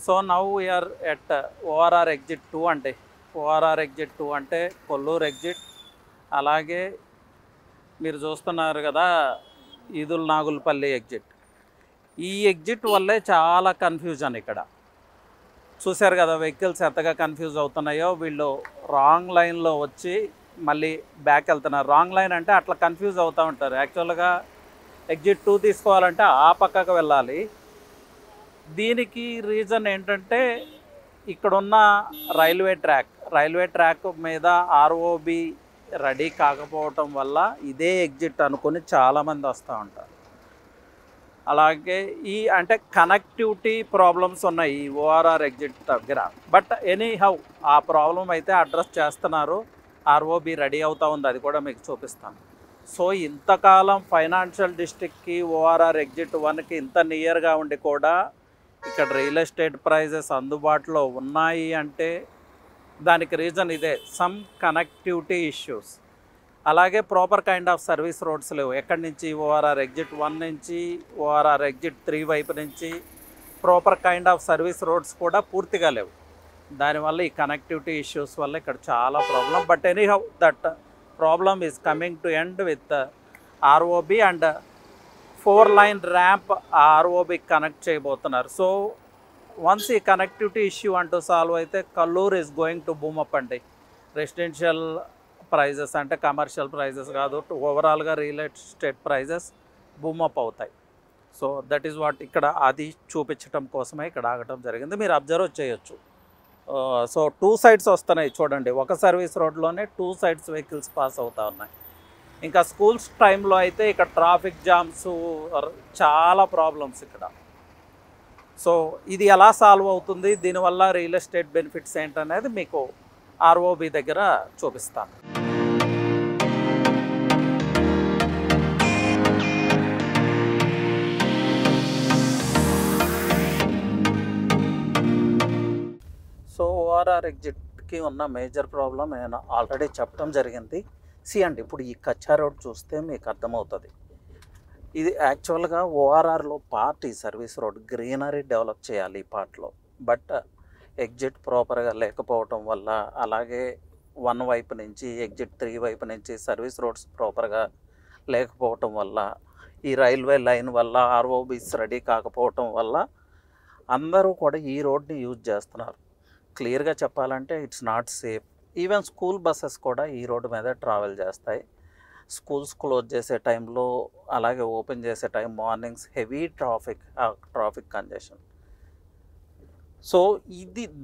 So now we are at ORR exit 2 అంటే ORR exit 2 అంటే Kolluru exit. అలాగే మీరు చూస్తున్నారు కదా ఈదుల్ నాగులపల్లి ఎగ్జిట్. ఈ ఎగ్జిట్ వల్లే చాలా కన్ఫ్యూజన్ ఇక్కడ. చూశారు కదా వెహికల్స్ ఎంతగా కన్ఫ్యూజ్ అవుతున్నాయో. వీళ్ళు రాంగ్ లైన్లో వచ్చి మళ్ళీ బ్యాక్ వెళ్తున్నారు. రాంగ్ లైన్ అంటే అట్లా కన్ఫ్యూజ్ అవుతూ ఉంటారు. యాక్చువల్గా ఎగ్జిట్ 2 తీసుకోవాలంటే ఆ పక్కకు వెళ్ళాలి. దీనికి రీజన్ ఏంటంటే ఇక్కడున్న రైల్వే ట్రాక్ మీద ఆర్ఓబి రెడీ కాకపోవటం వల్ల ఇదే ఎగ్జిట్ అనుకుని చాలామంది వస్తూ ఉంటారు. అలాగే అంటే కనెక్టివిటీ ప్రాబ్లమ్స్ ఉన్నాయి ఈ ఓఆర్ఆర్ ఎగ్జిట్ దగ్గర. బట్ ఎనీ హౌ ఆ ప్రాబ్లం అయితే అడ్రస్ చేస్తున్నారు. ఆర్ఓబి రెడీ అవుతూ ఉంది, అది కూడా మీకు చూపిస్తాను. సో ఇంతకాలం ఫైనాన్షియల్ డిస్ట్రిక్ట్కి ఓఆర్ఆర్ ఎగ్జిట్ 1కి ఇంత నియర్గా ఉండి కూడా ఇక్కడ రియల్ ఎస్టేట్ ప్రైజెస్ అందుబాటులో ఉన్నాయి అంటే దానికి రీజన్ ఇదే, సమ్ కనెక్టివిటీ ఇష్యూస్. అలాగే proper kind of service roads లేవు. ఎక్కడి నుంచి ఓఆర్ఆర్ ఎగ్జిట్ 1 నుంచి ఓఆర్ఆర్ ఎగ్జిట్ 3 వైపు నుంచి proper kind of service roads కూడా పూర్తిగా లేవు. దానివల్ల ఈ కనెక్టివిటీ ఇష్యూస్ వల్ల ఇక్కడ చాలా problem. But anyhow that problem is coming to end with ROB and 4-lane ramp ROB connect చేయబోతున్నారు. సో వన్స్ ఈ కనెక్టివిటీ ఇష్యూ అంటూ సాల్వ్ అయితే Kalluru is going to boom up అండి. రెసిడెన్షియల్ ప్రైజెస్ అంటే కమర్షియల్ ప్రైజెస్ కాదు, ఓవరాల్గా real estate prices boom up అవుతాయి. So that is what ఇక్కడ అది చూపించడం కోసమే ఇక్కడ ఆగటం జరిగింది. మీరు అబ్జర్వ్ చేయొచ్చు. సో 2 sides వస్తున్నాయి చూడండి. ఒక సర్వీస్ రోడ్లోనే 2 sides వెహికల్స్ పాస్ అవుతూ ఉన్నాయి. ఇంకా స్కూల్స్ టైంలో అయితే ఇక్కడ ట్రాఫిక్ జామ్స్, చాలా ప్రాబ్లమ్స్ ఇక్కడ. సో ఇది ఎలా సాల్వ్ అవుతుంది, దీనివల్ల రియల్ ఎస్టేట్ బెనిఫిట్స్ ఏంటనేది మీకు ఆర్ఓబి దగ్గర చూపిస్తాను. సో ఓఆర్ఆర్ ఎగ్జిట్కి ఉన్న మేజర్ ప్రాబ్లం నేను ఆల్రెడీ చెప్పడం జరిగింది. అండి ఇప్పుడు ఈ కచ్చా రోడ్ చూస్తే మీకు అర్థమవుతుంది. ఇది యాక్చువల్గా ఓఆర్ఆర్లో పార్ట్, ఈ సర్వీస్ రోడ్ గ్రీనరీ డెవలప్ చేయాలి ఈ పార్ట్లో. బట్ ఎగ్జిట్ ప్రాపర్గా లేకపోవటం వల్ల, అలాగే 1 వైపు నుంచి ఎగ్జిట్ 3 వైపు నుంచి సర్వీస్ రోడ్స్ ప్రాపర్గా లేకపోవటం వల్ల, ఈ రైల్వే లైన్ వల్ల, ఆర్ఓబీస్ రెడీ కాకపోవటం వల్ల అందరూ కూడా ఈ రోడ్ని యూజ్ చేస్తున్నారు. క్లియర్గా చెప్పాలంటే it's not safe. Even school buses కూడా ఈ రోడ్డు మీద ట్రావెల్ చేస్తాయి. స్కూల్స్ క్లోజ్ చేసే టైంలో, అలాగే ఓపెన్ చేసే time mornings heavy traffic congestion. So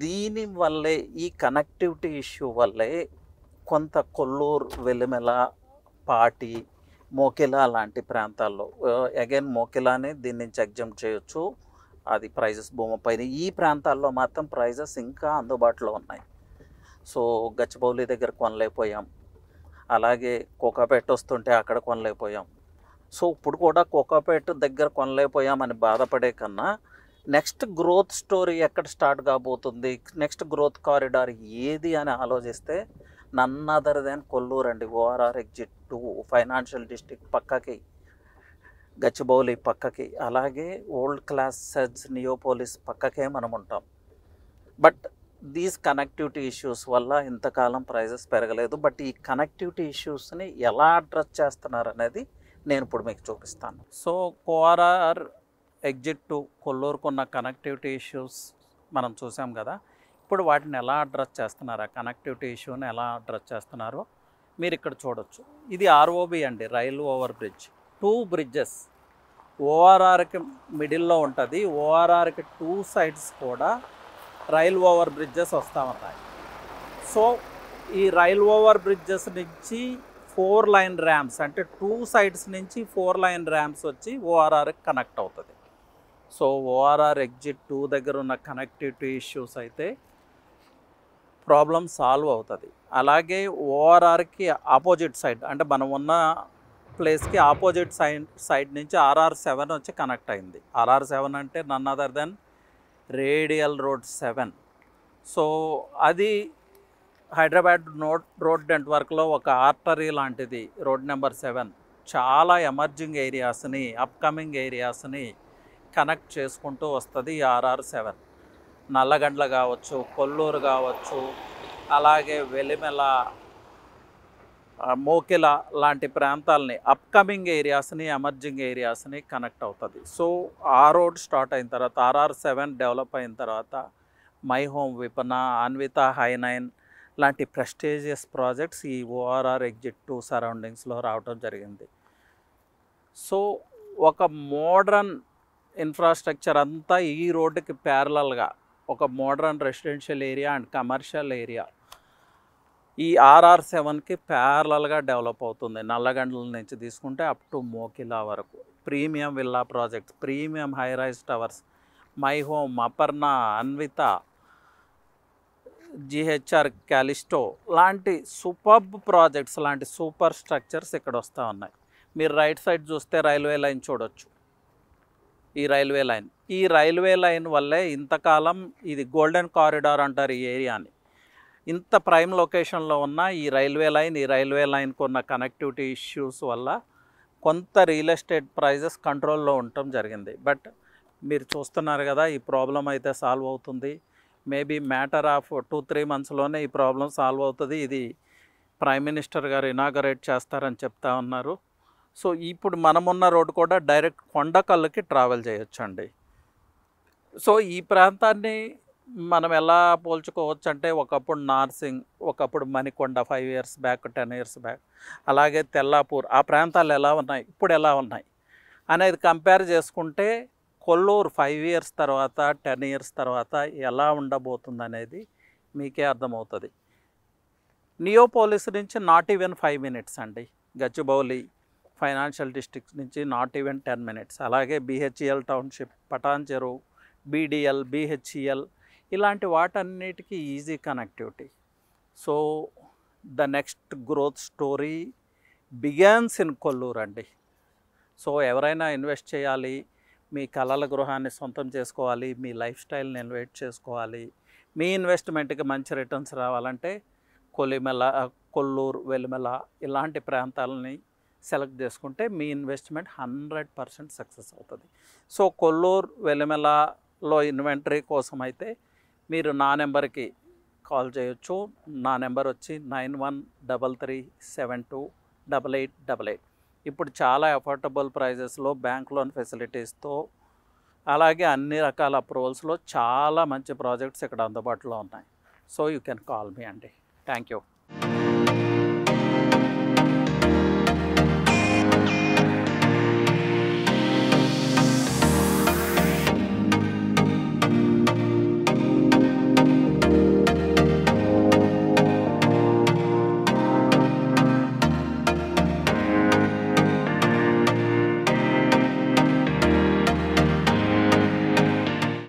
దీనివల్లే, ఈ కనెక్టివిటీ ఇష్యూ వల్లే కొంత కొల్లూరు, వెల్లిమెల, పాటి, మోకిలా లాంటి ప్రాంతాల్లో, అగైన్ మోకిలాని దీని నుంచి ఎగ్జామ్ చేయొచ్చు, అది ప్రైజెస్ భూమి పైన. ఈ ప్రాంతాల్లో మాత్రం ప్రైజెస్ ఇంకా అందుబాటులో ఉన్నాయి. సో గచ్చిబౌలి దగ్గర కొనలేకపోయాం, అలాగే కోకాపేట వస్తుంటే అక్కడ కొనలేకపోయాం. సో ఇప్పుడు కూడా కోకాపేట దగ్గర కొనలేకపోయామని బాధపడే కన్నా నెక్స్ట్ గ్రోత్ స్టోరీ ఎక్కడ స్టార్ట్ కాబోతుంది, నెక్స్ట్ గ్రోత్ కారిడార్ ఏది అని ఆలోచిస్తే నన్ అదర్ దెన్ కొల్లూరు అండి. ఓఆర్ఆర్ ఎగ్జిట్ 2 ఫైనాన్షియల్ డిస్ట్రిక్ట్ పక్కకి, గచ్చిబౌలి పక్కకి, అలాగే ఓల్డ్ క్లాస్ సెజ్ నియోపోలిస్ పక్కకే మనం ఉంటాం. బట్ దీస్ కనెక్టివిటీ ఇష్యూస్ వల్ల ఇంతకాలం ప్రైజెస్ పెరగలేదు. బట్ ఈ కనెక్టివిటీ ఇష్యూస్ని ఎలా అడ్రస్ చేస్తున్నారు అనేది నేను ఇప్పుడు మీకు చూపిస్తాను. సో ఓఆర్ఆర్ ఎగ్జిట్ 2 కొల్లూరుకున్న కనెక్టివిటీ ఇష్యూస్ మనం చూసాం కదా. ఇప్పుడు వాటిని ఎలా అడ్రస్ చేస్తున్నారు, ఆ కనెక్టివిటీ ఇష్యూని ఎలా అడ్రస్ చేస్తున్నారో మీరు ఇక్కడ చూడొచ్చు. ఇది ఆర్ఓబి అండి, రైల్ ఓవర్ బ్రిడ్జ్. 2 bridges ఓఆర్ఆర్కి మిడిల్లో ఉంటుంది. ఓఆర్ఆర్కి 2 sides కూడా రైల్ ఓవర్ బ్రిడ్జెస్ వస్తూ ఉన్నాయి. సో ఈ రైల్ ఓవర్ బ్రిడ్జెస్ నుంచి 4-lane ర్యాంప్స్, అంటే 2 sides నుంచి 4-lane ర్యాంప్స్ వచ్చి ఓఆర్ఆర్కి కనెక్ట్ అవుతుంది. సో ఓఆర్ఆర్ ఎగ్జిట్ 2 దగ్గర ఉన్న కనెక్టివిటీ ఇష్యూస్ అయితే ప్రాబ్లం సాల్వ్ అవుతుంది. అలాగే ఓఆర్ఆర్కి ఆపోజిట్ సైడ్, అంటే మనం ఉన్న ప్లేస్కి ఆపోజిట్ సైడ్ నుంచి RR7 వచ్చి కనెక్ట్ అయింది. RR7 అంటే none other than radial road 7. So అది హైదరాబాద్ రోడ్ నెట్వర్క్లో ఒక ఆర్టరీ లాంటిది. రోడ్ నెంబర్ 7 చాలా ఎమర్జింగ్ ఏరియాస్ని, అప్కమింగ్ ఏరియాస్ని కనెక్ట్ చేసుకుంటూ వస్తుంది RR7. నల్లగండ్ల కావచ్చు, కొల్లూరు కావచ్చు, అలాగే వెలిమెల, మోకిల లాంటి ప్రాంతాలని, అప్కమింగ్ ఏరియాస్ని, ఎమర్జింగ్ ఏరియాస్ని కనెక్ట్ అవుతుంది. సో ఆ రోడ్ స్టార్ట్ అయిన తర్వాత, RR7 డెవలప్ అయిన తర్వాత మై హోమ్ విపన, అన్విత హై9 లాంటి ప్రెస్టీజియస్ ప్రాజెక్ట్స్ ఈ ORR ఎగ్జిట్ 2 సరౌండింగ్స్లో రావడం జరిగింది. సో ఒక మోడ్రన్ ఇన్ఫ్రాస్ట్రక్చర్ అంతా ఈ రోడ్డుకి ప్యారలల్గా ఒక modern residential area and commercial area ఈ RR7కి ప్యారలల్గా డెవలప్ అవుతుంది. నల్లగండ్ల నుంచి తీసుకుంటే అప్ టు మోకిలా వరకు premium villa projects, premium high rise towers, my home, Aparna, Anvita, GHR Callisto లాంటి సూపర్బ్ ప్రాజెక్ట్స్, లాంటి సూపర్ స్ట్రక్చర్స్ ఇక్కడ వస్తూ ఉన్నాయి. మీరు రైట్ సైడ్ చూస్తే రైల్వే లైన్ చూడొచ్చు. ఈ రైల్వే లైన్ వల్లే ఇంతకాలం ఇది గోల్డెన్ కారిడార్ అంటారు ఈ ఏరియాని. ఇంత ప్రైమ్ లొకేషన్లో ఉన్న ఈ రైల్వే లైన్కు ఉన్న కనెక్టివిటీ ఇష్యూస్ వల్ల కొంత రియల్ ఎస్టేట్ ప్రైజెస్ కంట్రోల్లో ఉండటం జరిగింది. బట్ మీరు చూస్తున్నారు కదా, ఈ ప్రాబ్లం అయితే సాల్వ్ అవుతుంది. మేబీ మ్యాటర్ ఆఫ్ 2-3 మంత్స్లోనే ఈ ప్రాబ్లం సాల్వ్ అవుతుంది. ఇది ప్రైమ్ మినిస్టర్ గారు ఇనాగరేట్ చేస్తారని చెప్తా ఉన్నారు. సో ఇప్పుడు మనమున్న రోడ్డు కూడా డైరెక్ట్ కొండకల్లుకి ట్రావెల్ చేయొచ్చండి. సో ఈ ప్రాంతాన్ని మనం ఎలా పోల్చుకోవచ్చు అంటే, ఒకప్పుడు నార్సింగ్, ఒకప్పుడు Manikonda 5 years back, 10 years back, అలాగే తెల్లాపూర్, ఆ ప్రాంతాలు ఎలా ఉన్నాయి, ఇప్పుడు ఎలా ఉన్నాయి అనేది కంపేర్ చేసుకుంటే కొల్లూరు 5 years తర్వాత, 10 years తర్వాత ఎలా ఉండబోతుంది అనేది మీకే అర్థమవుతుంది. నియోపోలిస్ నుంచి నాట్ ఈవెన్ 5 minutes అండి. గచ్చిబౌలి ఫైనాన్షియల్ డిస్ట్రిక్ట్ నుంచి నాట్ ఈవెన్ 10 minutes. అలాగే BHEL township, Patancheru, BDL, BHEL ఇలాంటి వాటన్నిటికీ easy connectivity. So the next growth story begins in Kollur అండి. సో ఎవరైనా ఇన్వెస్ట్ చేయాలి, మీ కలల గృహాన్ని సొంతం చేసుకోవాలి, మీ లైఫ్ స్టైల్ని ఎలివేట్ చేసుకోవాలి, మీ ఇన్వెస్ట్మెంట్కి మంచి రిటర్న్స్ రావాలంటే కొల్లూరు, వెలిమెల ఇలాంటి ప్రాంతాలని సెలెక్ట్ చేసుకుంటే మీ ఇన్వెస్ట్మెంట్ 100% సక్సెస్ అవుతుంది. సో కొల్లూరు, వెలిమెలలో ఇన్వెంటరీ కోసం అయితే మీరు నా నెంబర్కి కాల్ చేయొచ్చు. నా నెంబర్ వచ్చి 9133728888. ఇప్పుడు చాలా అఫోర్డబుల్ ప్రైజెస్లో బ్యాంక్ లోన్ ఫెసిలిటీస్తో, అలాగే అన్ని రకాల అప్రూవల్స్లో చాలా మంచి ప్రాజెక్ట్స్ ఇక్కడ అందుబాటులో ఉన్నాయి. So you can call me అండి. Thank you.